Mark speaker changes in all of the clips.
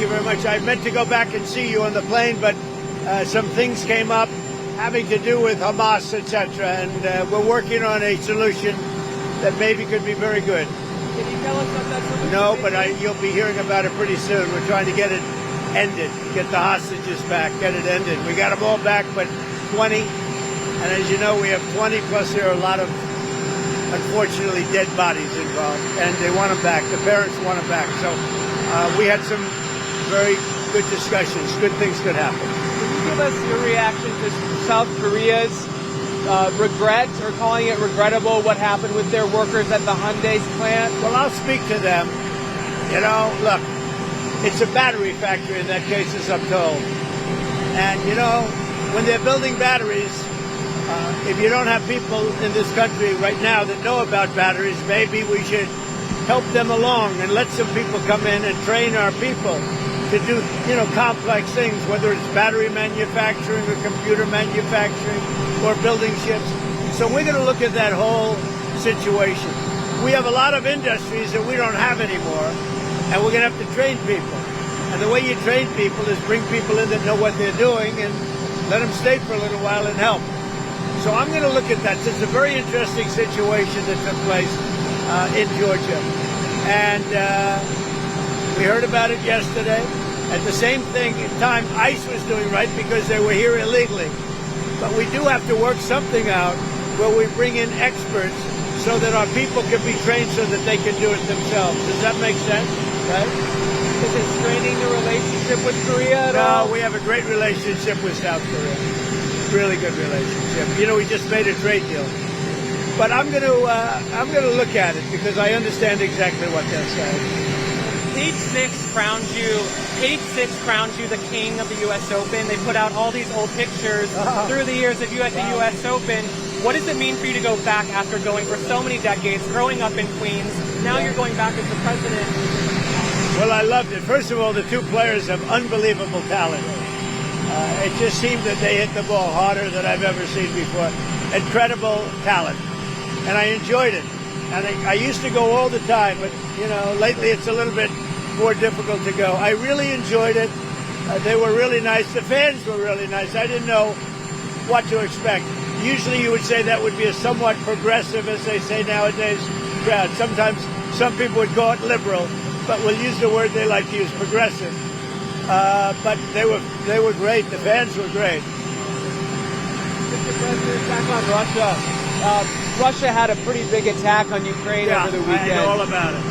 Speaker 1: you very much. I meant to go back and see you on the plane, but some things came up having to do with Hamas, etc., and we're working on a solution that maybe could be very good.
Speaker 2: Can you tell us what that solution
Speaker 1: No,
Speaker 2: may
Speaker 1: but
Speaker 2: be?
Speaker 1: you'll be hearing about it pretty soon. We're trying to get it ended, get the hostages back, get it ended. We got them all back, but 20, and as you know, we have 20, plus there are a lot of, unfortunately, dead bodies involved, and they want them back. The parents want them back. So we had some very good discussions. Good things could happen.
Speaker 2: Can you give us your reaction to South Korea's regret, or calling it regrettable, what happened with their workers at the Hyundai's plant?
Speaker 1: Well, I'll speak to them. You know, look, it's a battery factory in that case, as I'm told. And, you know, when they're building batteries, if you don't have people in this country right now that know about batteries, maybe we should help them along and let some people come in and train our people to do, you know, complex things, whether it's battery manufacturing or computer manufacturing or building ships. So we're going to look at that whole situation. We have a lot of industries that we don't have anymore, and we're going to have to train people. And the way you train people is bring people in that know what they're doing and let them stay for a little while and help. So I'm going to look at that. It's a very interesting situation that took place in Georgia. And we heard about it yesterday. At the same time, ICE was doing right because they were here illegally. But we do have to work something out where we bring in experts so that our people can be trained so that they can do it themselves. Does that make sense? Right?
Speaker 2: Is it straining the relationship with Korea at all?
Speaker 1: No, we have a great relationship with South Korea. Really good relationship. You know, we just made a trade deal. But I'm going to look at it because I understand exactly what they're saying.
Speaker 2: Page 6 crowns you the king of the U.S. Open. They put out all these old pictures through the years of you at the U.S. Open. What does it mean for you to go back after going for so many decades, growing up in Queens? Now you're going back as the president.
Speaker 1: Well, I loved it. First of all, the two players have unbelievable talent. It just seemed that they hit the ball harder than I've ever seen before. Incredible talent. And I enjoyed it. And I used to go all the time, but, you know, lately it's a little bit more difficult to go. I really enjoyed it. They were really nice. The fans were really nice. I didn't know what to expect. Usually you would say that would be a somewhat progressive, as they say nowadays, crowd. Sometimes some people would call it liberal, but we'll use the word they like to use, progressive. But they were great. The fans were great.
Speaker 2: Mr. President, back on Russia. Russia had a pretty big attack on Ukraine over the weekend.
Speaker 1: I know all about it.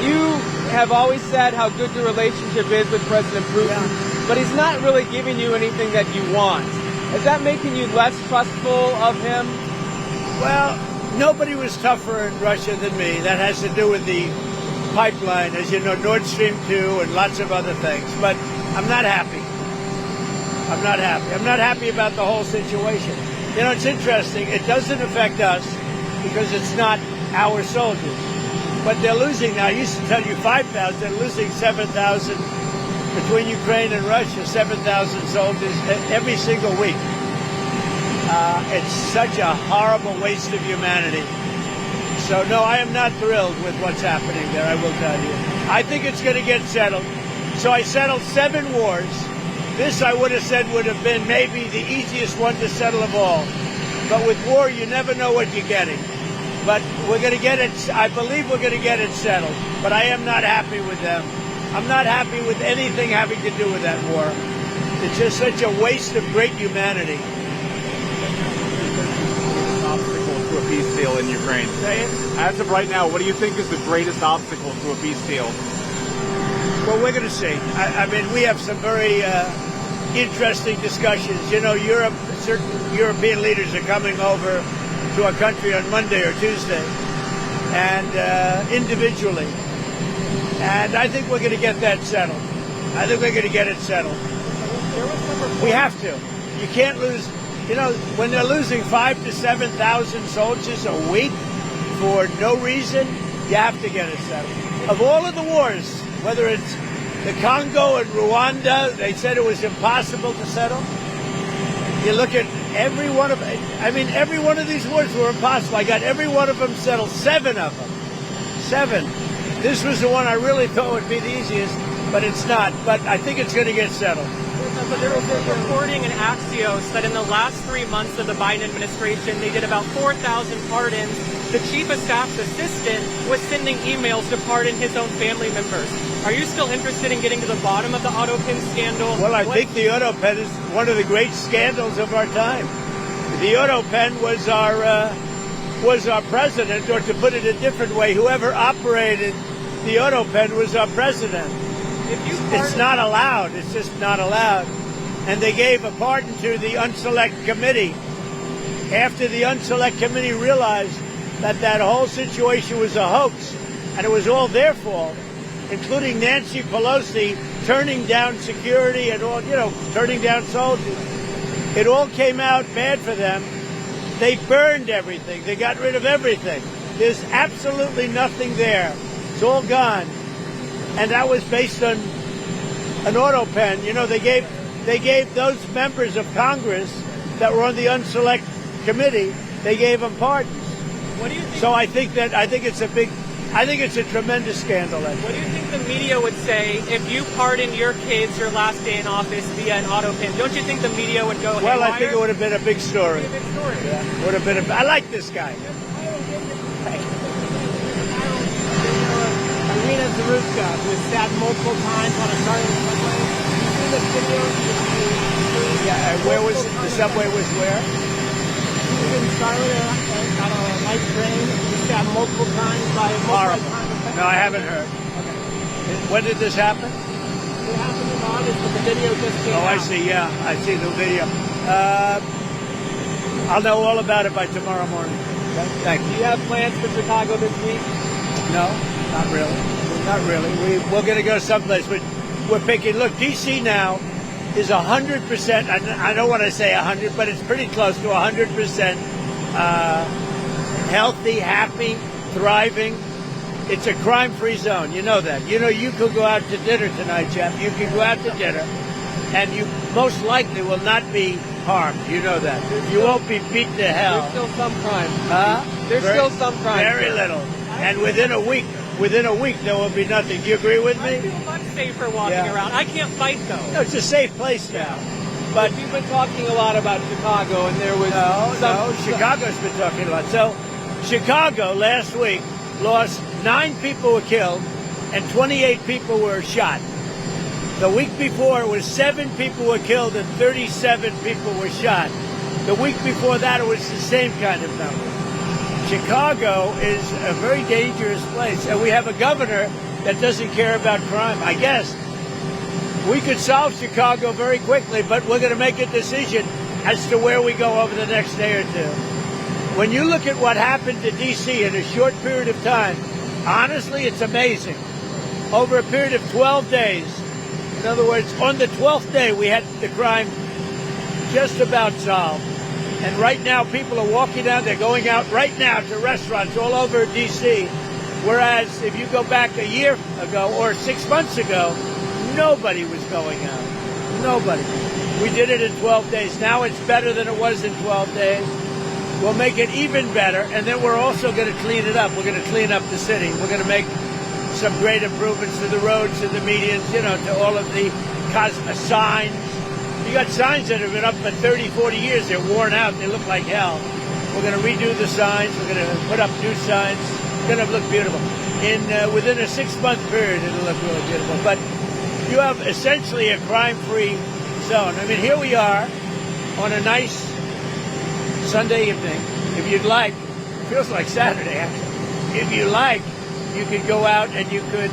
Speaker 2: You have always said how good your relationship is with President Putin, but he's not really giving you anything that you want. Is that making you less trustful of him?
Speaker 1: Well, nobody was tougher in Russia than me. That has to do with the pipeline, as you know, Nord Stream 2 and lots of other things. But I'm not happy. I'm not happy. I'm not happy about the whole situation. You know, it's interesting. It doesn't affect us because it's not our soldiers. But they're losing now. I used to tell you 5,000. They're losing 7,000 between Ukraine and Russia, 7,000 soldiers every single week. It's such a horrible waste of humanity. So, no, I am not thrilled with what's happening there, I will tell you. I think it's going to get settled. So I settled 7 wars. This, I would have said, would have been maybe the easiest one to settle of all. But with war, you never know what you're getting. But we're going to get it. I believe we're going to get it settled. But I am not happy with them. I'm not happy with anything having to do with that war. It's just such a waste of great humanity.
Speaker 3: Obstacle to a peace deal in Ukraine. As of right now, what do you think is the greatest obstacle to a peace deal?
Speaker 1: Well, we're going to see. I mean, we have some very interesting discussions. You know, certain European leaders are coming over to our country on Monday or Tuesday, and individually. And I think we're going to get that settled. I think we're going to get it settled. We have to. You can't lose. You know, when they're losing 5,000 to 7,000 soldiers a week for no reason, you have to get it settled. Of all of the wars, whether it's the Congo and Rwanda, they said it was impossible to settle. You look at every one of, I mean, every one of these wars were impossible. I got every one of them settled, 7 of them. 7. This was the one I really thought would be the easiest. but it's not. But I think it's going to get settled.
Speaker 2: But there was a reporting in Axios that in the last 3 months of the Biden administration, they did about 4,000 pardons. The chief of staff's assistant was sending emails to pardon his own family members. Are you still interested in getting to the bottom of the auto pen scandal?
Speaker 1: Well, I think the auto pen is one of the great scandals of our time. The auto pen was our president, or to put it a different way, whoever operated the auto pen was our president. It's not allowed. It's just not allowed. And they gave a pardon to the unselect committee after the unselect committee realized that that whole situation was a hoax and it was all their fault, including Nancy Pelosi turning down security and all, turning down soldiers. It all came out bad for them. They burned everything. They got rid of everything. There's absolutely nothing there. It's all gone. And that was based on an auto pen. They gave those members of Congress that were on the unselect committee, they gave them pardons.
Speaker 2: What do you think?
Speaker 1: So I think it's a tremendous scandal.
Speaker 2: What do you think the media would say if you pardon your kids your last day in office via an auto pen? Don't you think the media would go
Speaker 1: Well,
Speaker 2: haywire?
Speaker 1: I think it would have been a big story.
Speaker 2: It would be a big story.
Speaker 1: Yeah, would have been. I like this guy.
Speaker 4: Irina Zaruska was stabbed multiple times on a Charlotte subway. You see the video?
Speaker 1: Yeah, and where was the subway? Was where?
Speaker 4: She was in Charlotte on a light train. She was stabbed multiple times by a
Speaker 1: Horrible.
Speaker 4: multi-time.
Speaker 1: No, I haven't heard.
Speaker 4: Okay.
Speaker 1: When did this happen?
Speaker 4: It happened in August, but the video just came out.
Speaker 1: I see. Yeah, I see the video. I'll know all about it by tomorrow morning. Thank
Speaker 4: Do
Speaker 1: you.
Speaker 4: you have plans for Chicago this week?
Speaker 1: No, not really. Not really. We're going to go someplace, but we're picking. Look, D.C. now is 100%. I don't want to say 100, but it's pretty close to 100% healthy, happy, thriving. It's a crime-free zone. You know that. You could go out to dinner tonight, Jeff. You could go out to dinner, and you most likely will not be harmed. You know that. You won't be beaten to hell.
Speaker 4: There's still some crime.
Speaker 1: There's
Speaker 4: still some crime.
Speaker 1: Very little. And within a week, there will be nothing. Do you agree with
Speaker 2: I
Speaker 1: me?
Speaker 2: feel much safer walking
Speaker 1: Yeah.
Speaker 2: around. I can't fight though.
Speaker 1: No, it's a safe place now. But
Speaker 4: You've been talking a lot about Chicago, and there was
Speaker 1: no, Chicago's been talking a lot. So, Chicago last week lost 9 people were killed and 28 people were shot. The week before, it was 7 people were killed and 37 people were shot. The week before that, it was the same kind of number. Chicago is a very dangerous place, and we have a governor that doesn't care about crime. I guess we could solve Chicago very quickly, but we're going to make a decision as to where we go over the next day or two. When you look at what happened to D.C. in a short period of time, honestly, it's amazing. Over a period of 12 days, in other words, on the 12th day, we had the crime just about solved. And right now, people are walking out. They're going out right now to restaurants all over D.C., whereas if you go back a year ago or 6 months ago, nobody was going out. Nobody. We did it in 12 days. Now it's better than it was in 12 days. We'll make it even better, and then we're also going to clean it up. We're going to clean up the city. We're going to make some great improvements to the roads, to the medians, to all of the signs. You got signs that have been up for 30, 40 years. They're worn out. They look like hell. We're going to redo the signs. We're going to put up new signs. It's going to look beautiful. Within a 6-month period, it'll look really beautiful. But you have essentially a crime-free zone. I mean, here we are on a nice Sunday evening. If you'd like, it feels like Saturday, actually. If you like, you could go out and you could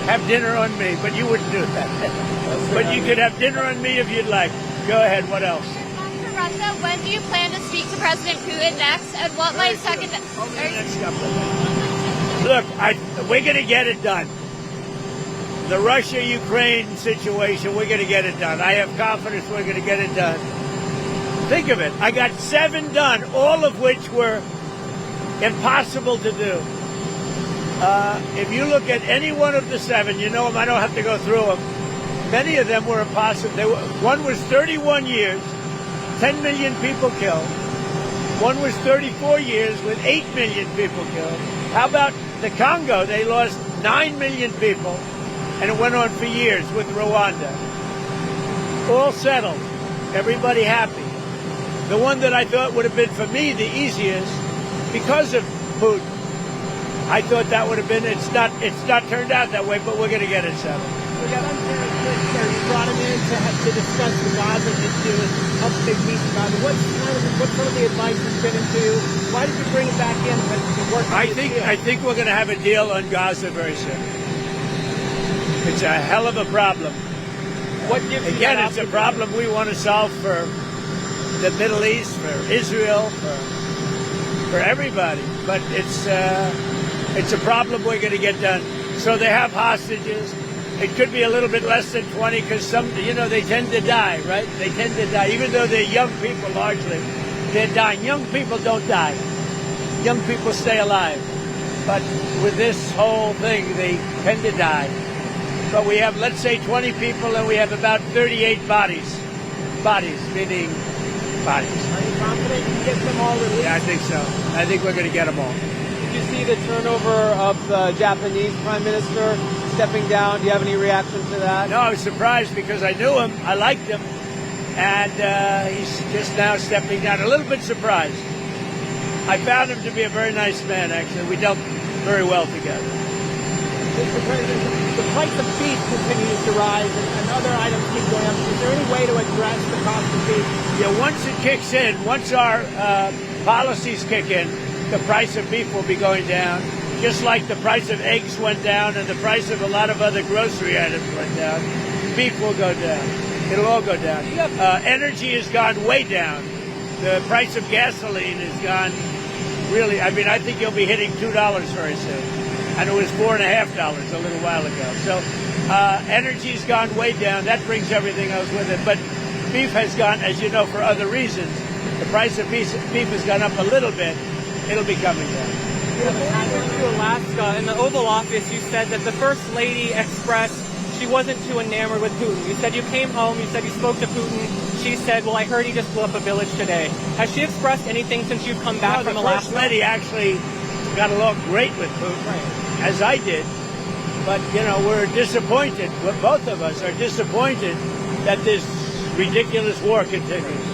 Speaker 1: have dinner on me, but you wouldn't do that. But you could have dinner on me if you'd like. Go ahead. What else?
Speaker 5: To Russia, when do you plan to speak to President Putin next, and what might second?
Speaker 1: Over the next couple of days. Look, we're going to get it done. The Russia-Ukraine situation, we're going to get it done. I have confidence we're going to get it done. Think of it. I got 7 done, all of which were impossible to do. If you look at any one of the 7, you know them. I don't have to go through them. Many of them were impossible. One was 31 years, 10 million people killed. One was 34 years with 8 million people killed. How about the Congo? They lost 9 million people and it went on for years with Rwanda. All settled, everybody happy. The one that I thought would have been for me the easiest, because of Putin, I thought that would have been. It's not turned out that way, but we're going to get it settled.
Speaker 4: We got you brought him in to discuss the Gaza issue and help make peace in Gaza. What's some of the advice he's been into? Why did you bring him back in to work on this deal?
Speaker 1: I think we're going to have a deal on Gaza very soon. It's a hell of a problem.
Speaker 2: What gives you
Speaker 1: Again,
Speaker 2: that
Speaker 1: it's a
Speaker 2: optimism?
Speaker 1: problem we want to solve for the Middle East, for Israel, for everybody. But it's a problem we're going to get done. So they have hostages. It could be a little bit less than 20 because they tend to die, right? They tend to die. Even though they're young people largely, they're dying. Young people don't die. Young people stay alive. But with this whole thing, they tend to die. But we have, let's say, 20 people, and we have about 38 bodies. Bodies, meaning bodies.
Speaker 4: Are you confident you can get them all released?
Speaker 1: Yeah, I think so. I think we're going to get them all.
Speaker 6: Did you see the turnover of the Japanese Prime Minister stepping down? Do you have any reaction to that?
Speaker 1: No, I was surprised because I knew him, I liked him, and he's just now stepping down. A little bit surprised. I found him to be a very nice man, actually. We dealt very well together.
Speaker 4: Mr. President, the price of beef continues to rise and other items keep going up. Is there any way to address the cost of beef?
Speaker 1: Yeah, once it kicks in, once our policies kick in, the price of beef will be going down, just like the price of eggs went down and the price of a lot of other grocery items went down. Beef will go down. It'll all go down. Energy has gone way down. The price of gasoline has gone really, I think you'll be hitting $2 very soon. And it was $4.50 a little while ago. So energy's gone way down. That brings everything else with it. But beef has gone, as you know, for other reasons. The price of beef has gone up a little bit. It'll be coming down.
Speaker 2: Before you went to Alaska, in the Oval Office, you said that the First Lady expressed she wasn't too enamored with Putin. You said you came home, you said you spoke to Putin. She said, well, I heard he just blew up a village today. Has she expressed anything since you've come back from
Speaker 1: the
Speaker 2: Alaska?
Speaker 1: First Lady actually got along great with Putin, as I did. But, we're disappointed. Both of us are disappointed that this ridiculous war continues.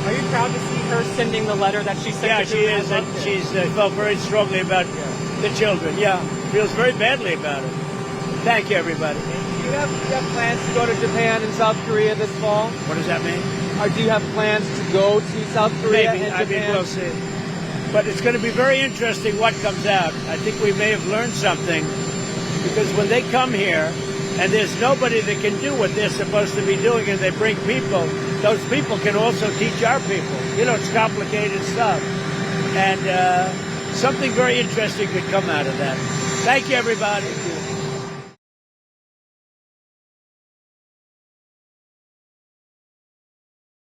Speaker 2: Are you proud to see her sending the letter that she sent
Speaker 1: Yeah,
Speaker 2: to
Speaker 1: she
Speaker 2: Putin?
Speaker 1: is, and she's felt very strongly about the children. Yeah, feels very badly about it. Thank you, everybody.
Speaker 6: Do you have plans to go to Japan and South Korea this fall?
Speaker 1: What does that mean?
Speaker 6: Or do you have plans to go to South Korea
Speaker 1: Maybe.
Speaker 6: and
Speaker 1: I
Speaker 6: Japan?
Speaker 1: mean, we'll see. But it's going to be very interesting what comes out. I think we may have learned something, because when they come here and there's nobody that can do what they're supposed to be doing, and they bring people, those people can also teach our people. It's complicated stuff. And something very interesting could come out of that. Thank you, everybody.